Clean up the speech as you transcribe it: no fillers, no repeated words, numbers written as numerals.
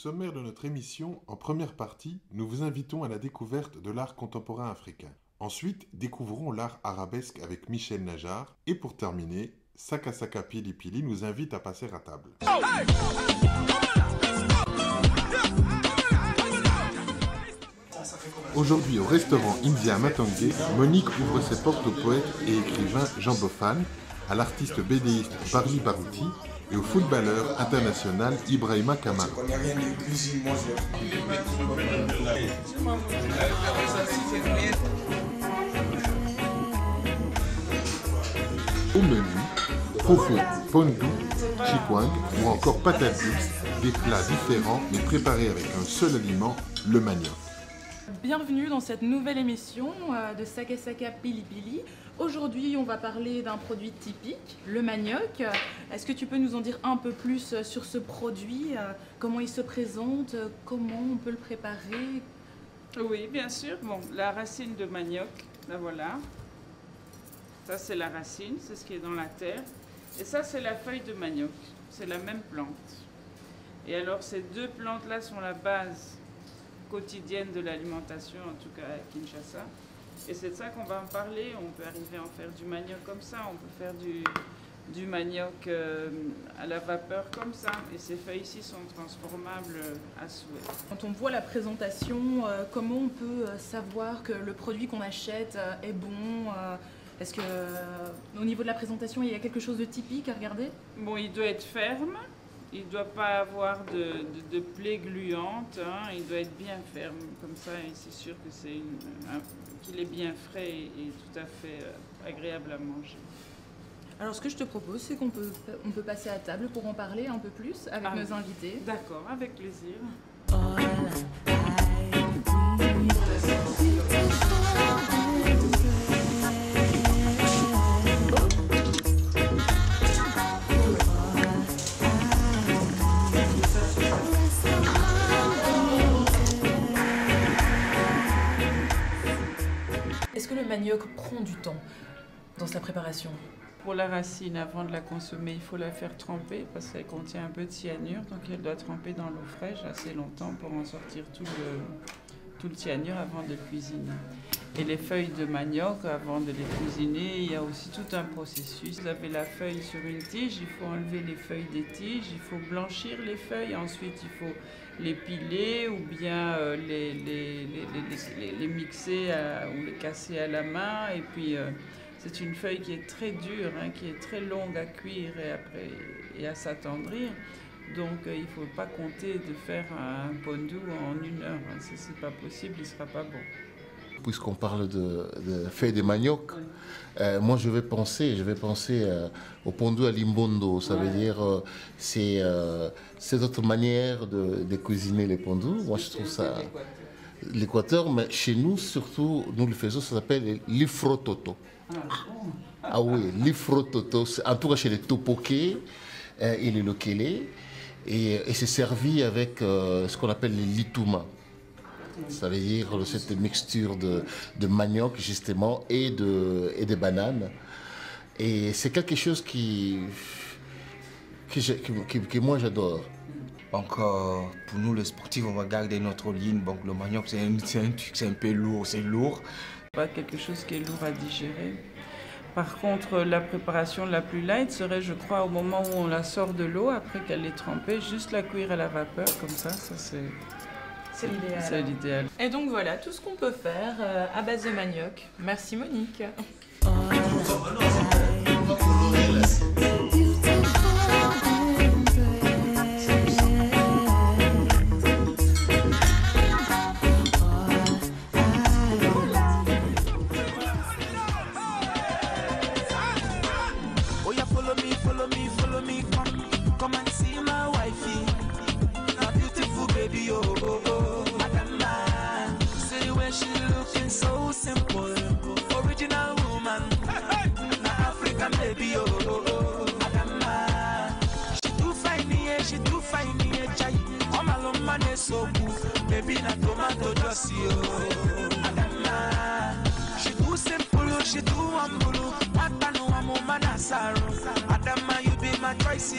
sommaire de notre émission, en première partie, nous vous invitons à la découverte de l'art contemporain africain. Ensuite, découvrons l'art arabesque avec Michel Najar. Et pour terminer, Saka Saka Pili Pili nous invite à passer à table. Aujourd'hui, au restaurant India Matangé, Monique ouvre ses portes au poète et écrivain Jean Bofane, à l'artiste bédéiste Barli Barouti et au footballeur international Ibrahima Kamara. Au menu, fofo, pondu, chikwang ou encore patate douce, des plats différents mais préparés avec un seul aliment, le manioc. Bienvenue dans cette nouvelle émission de Saka Saka Pili Pili. Aujourd'hui, on va parler d'un produit typique, le manioc. Est-ce que tu peux nous en dire un peu plus sur ce produit, comment il se présente, comment on peut le préparer? Oui, bien sûr. Bon, la racine de manioc, la voilà. Ça, c'est la racine, c'est ce qui est dans la terre. Et ça, c'est la feuille de manioc. C'est la même plante. Et alors, ces deux plantes-là sont la base quotidienne de l'alimentation, en tout cas à Kinshasa. Et c'est de ça qu'on va en parler. On peut arriver à en faire du manioc comme ça, on peut faire du manioc à la vapeur comme ça. Et ces feuilles ici sont transformables à souhait. Quand on voit la présentation, comment on peut savoir que le produit qu'on achète est bon? Est-ce qu'au niveau de la présentation, il y a quelque chose de typique à regarder? Bon, il doit être ferme. Il ne doit pas avoir de plaies gluantes, hein. Il doit être bien ferme, comme ça, et c'est sûr que qu'il est bien frais et tout à fait agréable à manger. Alors, ce que je te propose, c'est qu'on peut passer à table pour en parler un peu plus avec nos invités. D'accord, avec plaisir. Est-ce que le manioc prend du temps dans sa préparation? Pour la racine, avant de la consommer, il faut la faire tremper parce qu'elle contient un peu de cyanure, donc elle doit tremper dans l'eau fraîche assez longtemps pour en sortir tout le cyanure avant de le cuisiner. Et les feuilles de manioc, avant de les cuisiner, il y a aussi tout un processus. Vous avez la feuille sur une tige, il faut enlever les feuilles des tiges, il faut blanchir les feuilles, ensuite il faut les piler ou bien les mixer ou les casser à la main. Et puis c'est une feuille qui est très dure, hein, qui est très longue à cuire et à s'attendrir. Donc il ne faut pas compter de faire un pondu en 1 heure. Hein. Si ce n'est pas possible, il ne sera pas bon. Puisqu'on parle de feuilles de manioc, moi je vais penser au pondu à limbondo. Ça veut dire c'est notre manière de cuisiner les pondus. Moi je trouve ça l'Équateur, mais chez nous surtout, nous le faisons, ça s'appelle l'ifrototo. Ah oui, l'ifrototo, en tout cas chez les topoké et les lokélé, et c'est servi avec ce qu'on appelle les litouma. Ça veut dire cette mixture de manioc justement et de bananes. Et c'est quelque chose que moi j'adore. Donc pour nous les sportifs, on va garder notre ligne. Donc le manioc c'est un truc, c'est un peu lourd, c'est lourd. Pas quelque chose qui est lourd à digérer. Par contre, la préparation la plus light serait, je crois, au moment où on la sort de l'eau, après qu'elle est trempée, juste la cuire à la vapeur, comme ça c'est l'idéal. C'est l'idéal. Et donc voilà, tout ce qu'on peut faire à base de manioc. Merci Monique. Come and see my wifey, a beautiful baby, say when she looking so simple, original woman, na African baby, she do fine, chai, all my love man is so good, baby na tomato juicy, she do simple, she do humble, what I know I'm a man, Adama, you be my choice,